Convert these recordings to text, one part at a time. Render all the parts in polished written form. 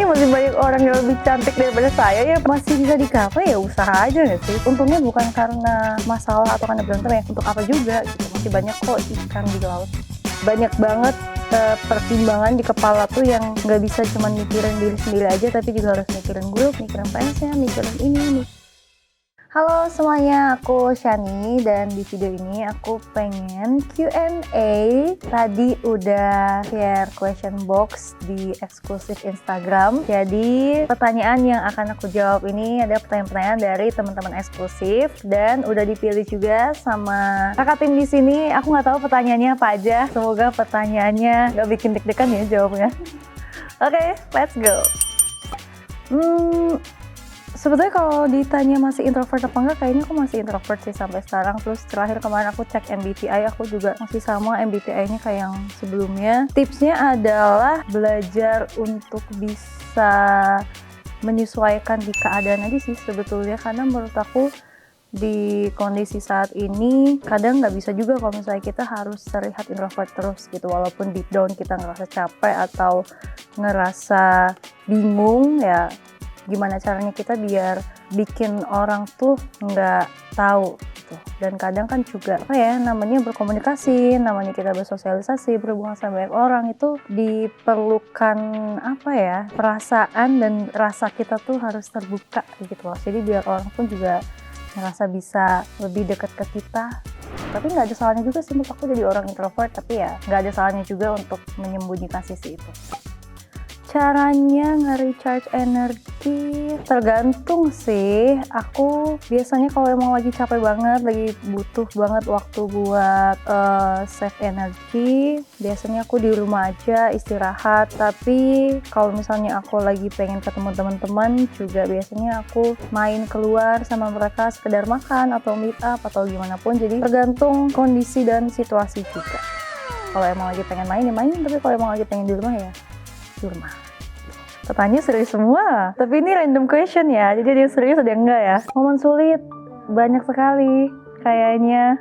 masih banyak orang yang lebih cantik daripada saya ya masih bisa di cover ya usaha aja gak sih. Untungnya bukan karena masalah atau karena berantem ya, untuk apa juga gitu. Masih banyak kok ikan di laut. Banyak banget pertimbangan di kepala tuh yang nggak bisa cuma mikirin diri sendiri aja, tapi juga harus mikirin grup, mikirin fansnya, mikirin ini. Halo semuanya, aku Shani dan di video ini aku pengen Q&A. Tadi udah share question box di eksklusif Instagram. Jadi pertanyaan yang akan aku jawab ini ada pertanyaan-pertanyaan dari teman-teman eksklusif dan udah dipilih juga sama kakak tim di sini. Aku nggak tahu pertanyaannya apa aja. Semoga pertanyaannya nggak bikin deg-degan ya jawabnya. Oke, let's go. Sebetulnya kalau ditanya masih introvert apa enggak, kayaknya aku masih introvert sih sampai sekarang. Terus terakhir kemarin aku cek MBTI, aku juga masih sama MBTI-nya kayak yang sebelumnya. Tipsnya adalah belajar untuk bisa menyesuaikan di keadaan aja sih sebetulnya. Karena menurut aku di kondisi saat ini kadang nggak bisa juga kalau misalnya kita harus terlihat introvert terus gitu. Walaupun deep down kita ngerasa capek atau ngerasa bingung ya, gimana caranya kita biar bikin orang tuh nggak tahu gitu. Dan kadang kan juga namanya berkomunikasi, namanya kita bersosialisasi, berhubungan sama banyak orang, itu diperlukan perasaan dan rasa kita tuh harus terbuka gitu loh. Jadi biar orang pun juga ngerasa bisa lebih dekat ke kita. Tapi nggak ada salahnya juga sih untuk aku jadi orang introvert, tapi ya nggak ada salahnya juga untuk menyembunyikan sisi itu. Caranya nge-recharge energi tergantung sih. Aku biasanya kalau emang lagi capek banget, lagi butuh banget waktu buat save energi, biasanya aku di rumah aja istirahat. Tapi kalau misalnya aku lagi pengen ketemu teman-teman juga, biasanya aku main keluar sama mereka, sekedar makan atau meet up atau gimana pun. Jadi tergantung kondisi dan situasi juga. Kalau emang lagi pengen main ya main, tapi kalau emang lagi pengen di rumah ya di rumah. Pertanyaan serius semua, tapi ini random question ya, jadi ada yang serius ada yang enggak ya. Momen sulit banyak sekali kayaknya,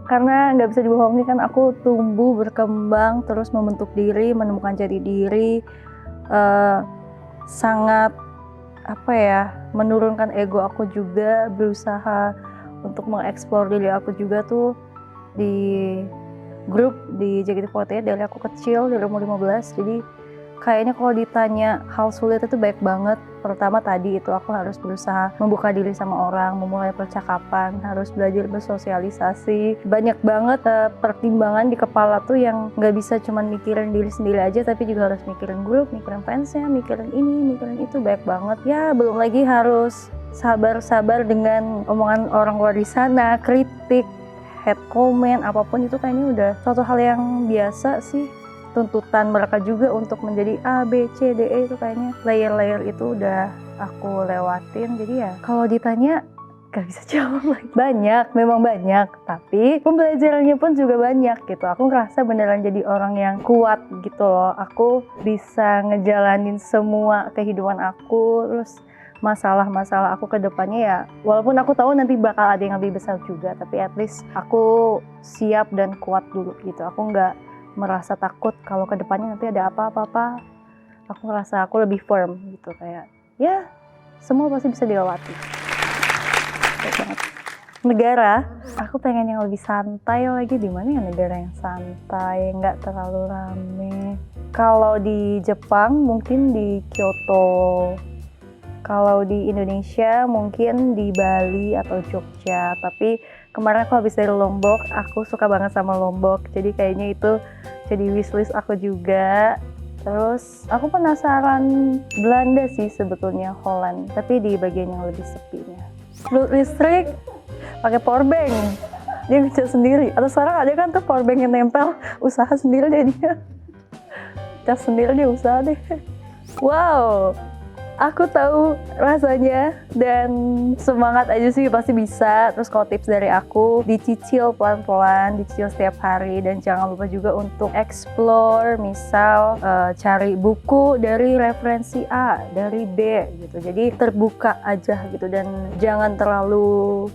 karena nggak bisa dibohongi kan aku tumbuh berkembang terus membentuk diri, menemukan jati diri, sangat menurunkan ego aku juga, berusaha untuk mengeksplor diri aku juga tuh di grup di JKT48 dari aku kecil, dari umur 15. Jadi kayaknya kalau ditanya hal sulit itu banyak banget. Pertama tadi itu aku harus berusaha membuka diri sama orang, memulai percakapan, harus belajar bersosialisasi. Banyak banget pertimbangan di kepala tuh yang nggak bisa cuma mikirin diri sendiri aja, tapi juga harus mikirin grup, mikirin fansnya, mikirin ini, mikirin itu, banyak banget. Ya belum lagi harus sabar-sabar dengan omongan orang luar di sana, kritik, head comment, apapun itu kayaknya udah suatu hal yang biasa sih. Tuntutan mereka juga untuk menjadi A, B, C, D, E itu kayaknya layer-layer itu udah aku lewatin. Jadi ya kalau ditanya gak bisa jawab lagi. Banyak, memang banyak, tapi pembelajarannya pun juga banyak gitu. Aku ngerasa beneran jadi orang yang kuat gitu loh. Aku bisa ngejalanin semua kehidupan aku, terus masalah-masalah aku ke depannya ya, walaupun aku tahu nanti bakal ada yang lebih besar juga, tapi at least aku siap dan kuat dulu gitu. Aku nggak merasa takut kalau kedepannya nanti ada apa-apa. Aku ngerasa aku lebih firm gitu, kayak ya semua pasti bisa dilewati. Baik banget. Negara, aku pengen yang lebih santai lagi. Di mana ya negara yang santai, nggak terlalu rame? Kalau di Jepang mungkin di Kyoto. Kalau di Indonesia mungkin di Bali atau Jogja. Tapi kemarin aku habis dari Lombok, aku suka banget sama Lombok. Jadi kayaknya itu jadi wishlist aku juga. Terus aku penasaran Belanda sih sebetulnya, Holland. Tapi di bagian yang lebih sepinya. Blood listrik pakai powerbank. Dia ngecas sendiri. Atau sekarang ada kan tuh powerbank yang nempel. Usaha sendiri deh dia. Cas sendiri dia usaha deh. Wow. Aku tahu rasanya dan semangat aja sih, pasti bisa. Terus kalau tips dari aku, dicicil pelan-pelan, dicicil setiap hari, dan jangan lupa juga untuk explore, misal cari buku dari referensi A, dari B gitu. Jadi terbuka aja gitu, dan jangan terlalu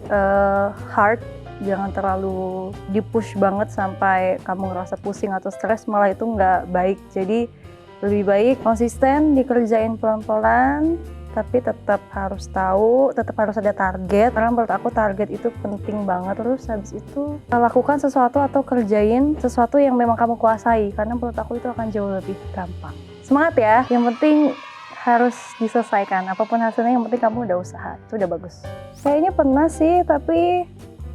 hard, jangan terlalu di-push banget sampai kamu ngerasa pusing atau stres, malah itu nggak baik. Jadi lebih baik konsisten dikerjain pelan-pelan, tapi tetap harus tahu, tetap harus ada target, karena menurut aku target itu penting banget. Terus habis itu lakukan sesuatu atau kerjain sesuatu yang memang kamu kuasai, karena menurut aku itu akan jauh lebih gampang. Semangat ya, yang penting harus diselesaikan, apapun hasilnya yang penting kamu udah usaha, itu udah bagus. Kayaknya pernah sih, tapi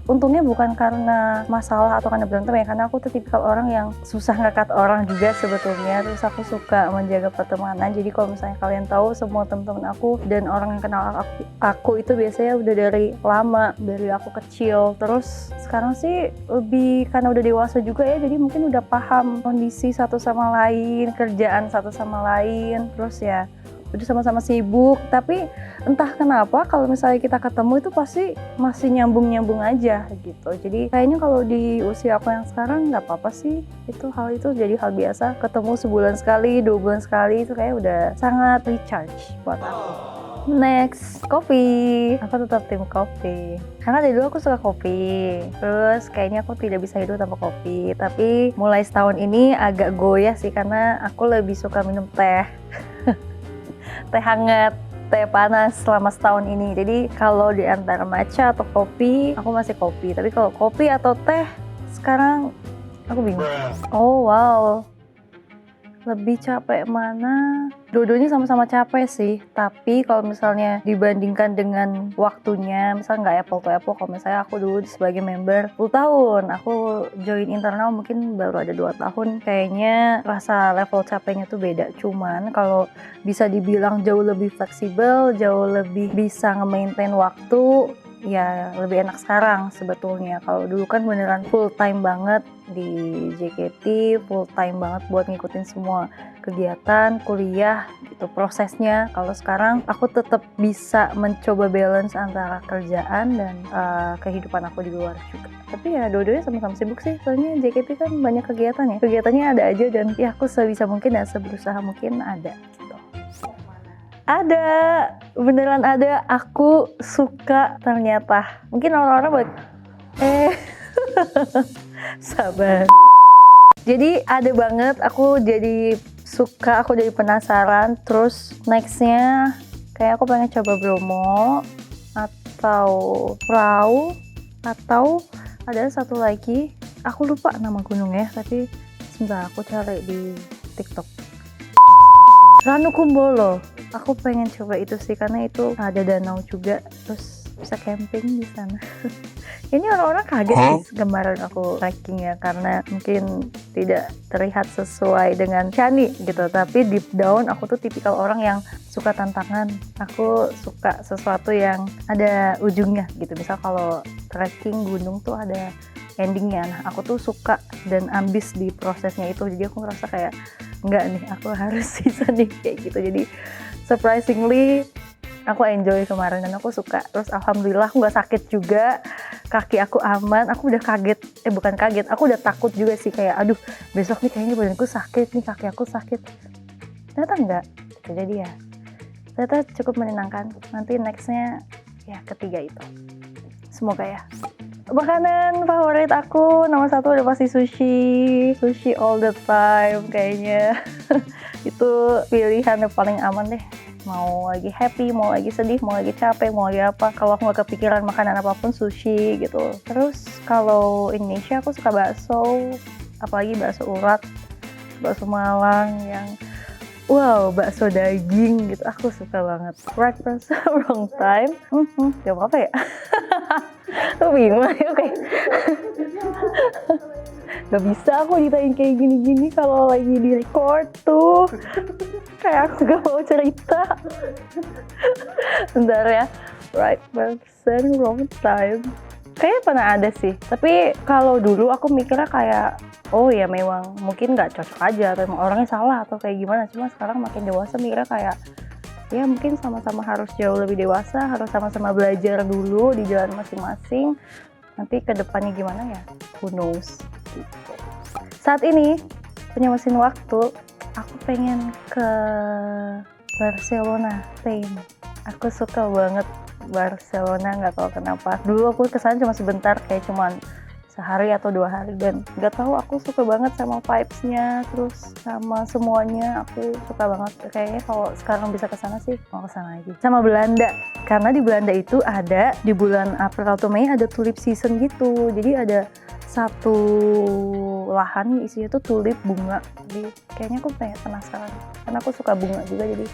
untungnya bukan karena masalah atau karena berantem ya, karena aku tuh tipikal orang yang susah ngekat orang juga sebetulnya. Terus aku suka menjaga pertemanan, jadi kalau misalnya kalian tahu semua teman-teman aku dan orang yang kenal aku itu biasanya udah dari lama, dari aku kecil. Terus sekarang sih lebih karena udah dewasa juga ya, jadi mungkin udah paham kondisi satu sama lain, kerjaan satu sama lain, terus ya udah sama-sama sibuk. Tapi entah kenapa kalau misalnya kita ketemu itu pasti masih nyambung-nyambung aja gitu. Jadi kayaknya kalau di usia aku yang sekarang nggak apa-apa sih, hal itu jadi hal biasa. Ketemu sebulan sekali, 2 bulan sekali, itu kayak udah sangat recharge buat aku. Next, kopi. Aku tetap tim kopi, karena dari dulu aku suka kopi. Terus kayaknya aku tidak bisa hidup tanpa kopi. Tapi mulai setahun ini agak goyah sih, karena aku lebih suka minum teh. Teh hangat, teh panas selama setahun ini. Jadi kalau di antara matcha atau kopi, aku masih kopi. Tapi kalau kopi atau teh, sekarang aku bingung. Oh wow, lebih capek mana? Dua-duanya sama-sama capek sih. Tapi kalau misalnya dibandingkan dengan waktunya, misalnya nggak apple to apple, kalau misalnya aku dulu sebagai member 10 tahun, aku join internal mungkin baru ada 2 tahun, kayaknya rasa level capeknya tuh beda. Cuman kalau bisa dibilang jauh lebih fleksibel, jauh lebih bisa nge-maintain waktu, ya lebih enak sekarang sebetulnya. Kalau dulu kan beneran full time banget di JKT, full time banget buat ngikutin semua kegiatan, kuliah gitu prosesnya. Kalau sekarang aku tetap bisa mencoba balance antara kerjaan dan kehidupan aku di luar juga. Tapi ya dua-duanya sama-sama sibuk sih, soalnya JKT kan banyak kegiatan ya. Kegiatannya ada aja dan ya aku sebisa mungkin dan seberusaha mungkin ada gitu. Ada, beneran ada. Aku suka ternyata. Mungkin orang-orang buat sabar. Jadi ada banget, aku jadi suka, aku jadi penasaran. Terus nextnya kayak aku pengen coba Bromo atau Prau, atau ada satu lagi, aku lupa nama gunungnya, tapi sebentar aku cari di TikTok. Ranukumbolo, aku pengen coba itu sih, karena itu ada danau juga, terus bisa camping di sana. Ini orang-orang kaget sih gambaran aku trekking ya, karena mungkin tidak terlihat sesuai dengan Chani gitu, tapi deep down aku tuh tipikal orang yang suka tantangan. Aku suka sesuatu yang ada ujungnya gitu. Misal kalau trekking gunung tuh ada endingnya, nah aku tuh suka dan ambis di prosesnya itu. Jadi aku ngerasa kayak enggak nih, aku harus bisa nih kayak gitu. Jadi surprisingly aku enjoy kemarin dan aku suka. Terus alhamdulillah aku nggak sakit juga, kaki aku aman. Aku udah kaget, bukan kaget, aku udah takut juga sih, kayak aduh besok nih kayaknya badanku sakit nih, kaki aku sakit. Ternyata enggak, jadi ya ternyata cukup menyenangkan. Nanti nextnya ya ketiga itu, semoga ya. Makanan favorit aku nomor 1 udah pasti sushi all the time kayaknya. Itu pilihan yang paling aman deh, mau lagi happy, mau lagi sedih, mau lagi capek, mau lagi apa, kalau aku nggak kepikiran makanan apapun sushi gitu. Terus kalau Indonesia aku suka bakso, apalagi bakso urat, bakso Malang yang wow, bakso daging gitu, aku suka banget. Right person, wrong time. Gak apa-apa ya? Tuh bingung ya, oke. Gak bisa aku ditanya kayak gini-gini kalau lagi di record tuh. Kayak aku gak mau cerita. Bentar ya. Right person, wrong time. Kayaknya pernah ada sih. Tapi kalau dulu aku mikirnya kayak, oh ya memang mungkin nggak cocok aja, atau emang orangnya salah atau kayak gimana. Cuma sekarang makin dewasa mikirnya kayak, ya mungkin sama-sama harus jauh lebih dewasa, harus sama-sama belajar dulu di jalan masing-masing. Nanti ke depannya gimana ya, who knows. Gitu. Saat ini punya mesin waktu, aku pengen ke Barcelona, Spain. Aku suka banget Barcelona, nggak tahu kenapa. Dulu aku kesana cuma sebentar, kayak cuman sehari atau 2 hari, dan nggak tahu aku suka banget sama vibes-nya, terus sama semuanya aku suka banget. Kayaknya kalau sekarang bisa ke sana sih mau ke sana lagi. Sama Belanda, karena di Belanda itu ada di bulan April atau Mei ada tulip season gitu. Jadi ada satu lahan isinya tuh tulip bunga. Jadi kayaknya aku pengen penasaran karena aku suka bunga juga, jadi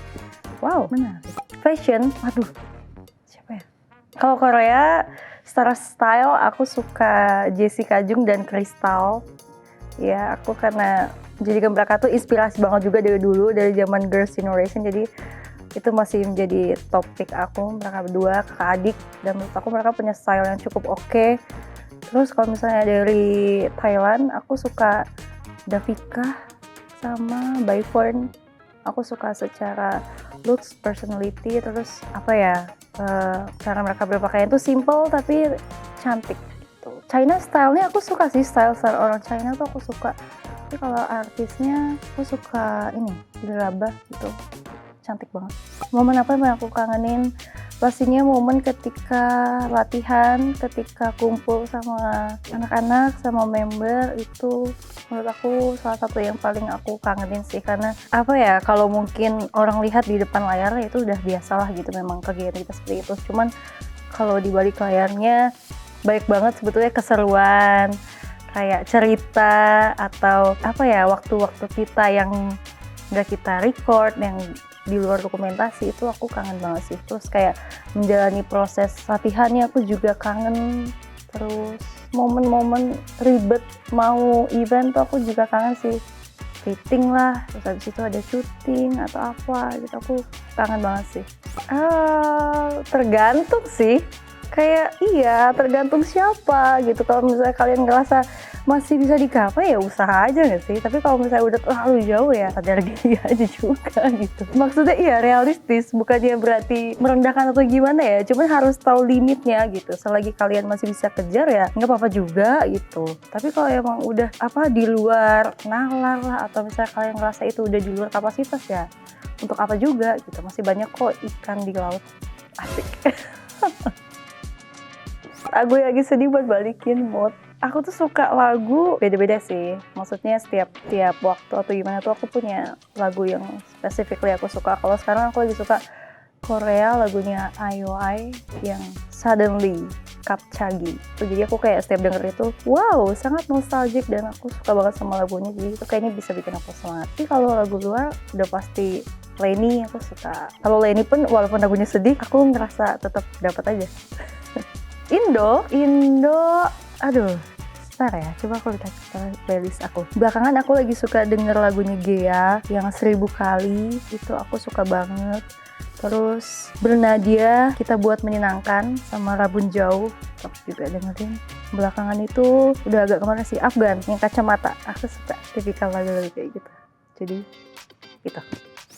wow, menarik. Fashion, aduh, siapa ya? Kalau Korea, secara style aku suka Jessica Jung dan Crystal. Ya, aku karena jadikan mereka tuh inspirasi banget juga dari dulu, dari zaman Girls' Generation. Jadi itu masih menjadi topik aku, mereka berdua, kakak adik. Dan menurut aku mereka punya style yang cukup oke. Terus kalau misalnya dari Thailand, aku suka Davika sama Byforn. Aku suka secara looks, personality, terus apa ya, cara mereka berpakaian tuh simple tapi cantik gitu. China style-nya aku suka sih, style orang China tuh aku suka. Tapi kalau artisnya aku suka ini, Liraba gitu, cantik banget. Momen apa yang aku kangenin? Pastinya momen ketika latihan, ketika kumpul sama anak-anak, sama member, itu menurut aku salah satu yang paling aku kangenin sih. Karena apa ya, kalau mungkin orang lihat di depan layar itu udah biasalah gitu, memang kegiatan kita seperti itu. Cuman kalau di balik layarnya baik banget sebetulnya keseruan, kayak cerita atau apa ya, waktu-waktu kita yang nggak kita record, yang di luar dokumentasi, itu aku kangen banget sih. Terus kayak menjalani proses latihannya aku juga kangen. Terus momen-momen ribet mau event tuh aku juga kangen sih. Fitting lah, terus habis itu ada syuting atau apa gitu, aku kangen banget sih. Tergantung sih. Kayak iya, tergantung siapa gitu. Kalau misalnya kalian ngerasa masih bisa digapai ya usaha aja nggak sih? Tapi kalau misalnya udah terlalu jauh ya sadar diri aja juga gitu. Maksudnya iya realistis, bukannya berarti merendahkan atau gimana ya. Cuman harus tahu limitnya gitu. Selagi kalian masih bisa kejar ya nggak apa-apa juga gitu. Tapi kalau emang udah apa di luar nalar lah, atau misalnya kalian ngerasa itu udah di luar kapasitas ya untuk apa juga gitu. Masih banyak kok ikan di laut. Asik. Aku lagi sedih buat balikin mood. Aku tuh suka lagu beda-beda sih. Maksudnya setiap waktu atau gimana tuh aku punya lagu yang specifically aku suka. Kalau sekarang aku lagi suka Korea, lagunya IOI yang Suddenly, Kapchagi. Jadi aku kayak setiap denger itu, wow, sangat nostalgic dan aku suka banget sama lagunya. Jadi itu kayaknya bisa bikin aku semangat. Tapi kalau lagu luar udah pasti Leni, aku suka. Kalau Leni pun walaupun lagunya sedih, aku ngerasa tetap dapat aja. Indo, aduh, sebentar ya, coba aku lihat playlist aku. Belakangan aku lagi suka denger lagunya Gea yang 1000 kali, itu aku suka banget. Terus Bernadia, Kita Buat Menyenangkan, sama Rabun Jauh, aku juga dengerin. Belakangan itu udah agak kemana sih, Afgan, yang Kacamata, aku suka tipikal lagu-lagu kayak gitu. Jadi, gitu.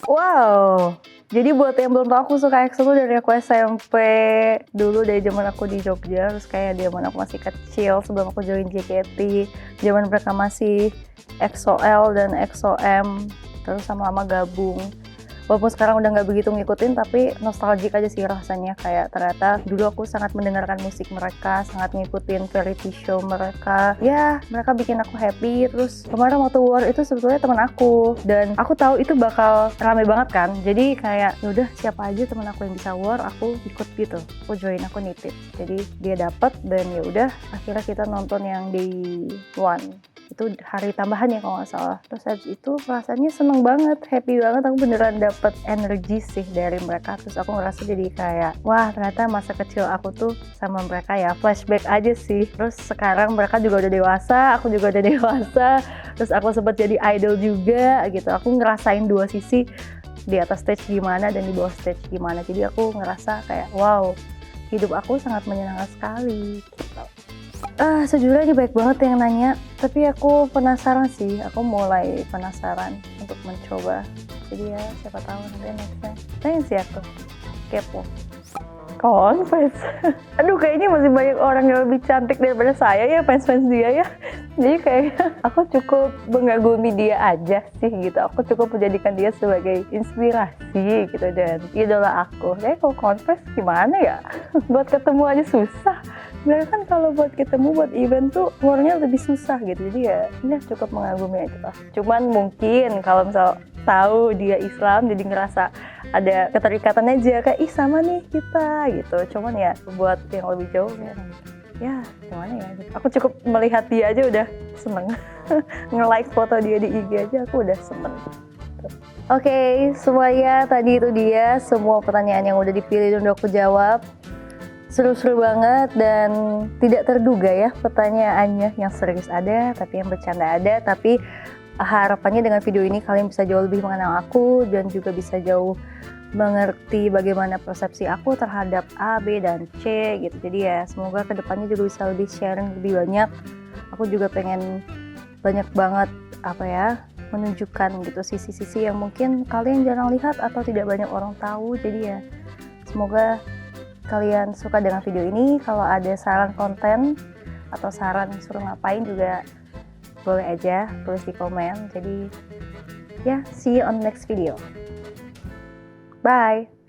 Wow, jadi buat yang belum tahu, aku suka EXO tuh dari aku SMP dulu, dari zaman aku di Jogja. Terus kayak zaman aku masih kecil sebelum aku join JKT, zaman mereka masih EXO-L dan EXO-M, terus sama-sama gabung. Walaupun sekarang udah nggak begitu ngikutin, tapi nostalgic aja sih rasanya. Kayak ternyata dulu aku sangat mendengarkan musik mereka, sangat ngikutin variety show mereka. Ya, mereka bikin aku happy. Terus kemarin waktu war itu sebetulnya teman aku, dan aku tahu itu bakal rame banget kan. Jadi kayak yaudah siapa aja teman aku yang bisa war, aku ikut gitu. Aku join, aku nitip. Jadi dia dapet, dan ya udah akhirnya kita nonton yang day one. Itu hari tambahan ya kalau nggak salah. Terus habis itu rasanya seneng banget, happy banget. Aku beneran dapet energi sih dari mereka. Terus aku ngerasa jadi kayak, wah ternyata masa kecil aku tuh sama mereka ya, flashback aja sih. Terus sekarang mereka juga udah dewasa, aku juga udah dewasa. Terus aku sempat jadi idol juga gitu. Aku ngerasain dua sisi, di atas stage gimana dan di bawah stage gimana. Jadi aku ngerasa kayak, wow, hidup aku sangat menyenangkan sekali gitu. Sejujurnya baik banget yang nanya, tapi aku penasaran sih, aku mulai penasaran untuk mencoba. Jadi ya siapa tahu nanti nextnya. Pengen sih aku, kepo. Confess. Aduh, kayaknya masih banyak orang yang lebih cantik daripada saya ya, fans-fans dia ya. Jadi kayaknya aku cukup mengagumi dia aja sih gitu. Aku cukup menjadikan dia sebagai inspirasi gitu, dan idola aku. Kayak kalau confess gimana ya? Buat ketemu aja susah. Sebenarnya kan kalau buat ketemu buat event tuh keluarnya lebih susah gitu, jadi ya ini cukup mengagumi aja lah. Cuman mungkin kalau misal tahu dia Islam jadi ngerasa ada keterikatan aja kayak ih sama nih kita gitu. Cuman ya buat yang lebih jauh ya gimana ya, aku cukup melihat dia aja udah seneng. Nge-like foto dia di IG aja aku udah seneng. Oke, semuanya tadi itu dia semua pertanyaan yang udah dipilih dan udah aku jawab. Seru-seru banget dan tidak terduga ya pertanyaannya, yang serius ada tapi yang bercanda ada. Tapi harapannya dengan video ini kalian bisa jauh lebih mengenal aku dan juga bisa jauh mengerti bagaimana persepsi aku terhadap A, B, dan C gitu. Jadi ya semoga kedepannya juga bisa lebih sharing lebih banyak. Aku juga pengen banyak banget menunjukkan gitu sisi-sisi yang mungkin kalian jarang lihat atau tidak banyak orang tahu. Jadi ya semoga kalian suka dengan video ini. Kalau ada saran konten atau saran suruh ngapain juga boleh aja tulis di komen. Jadi ya see you on next video. Bye.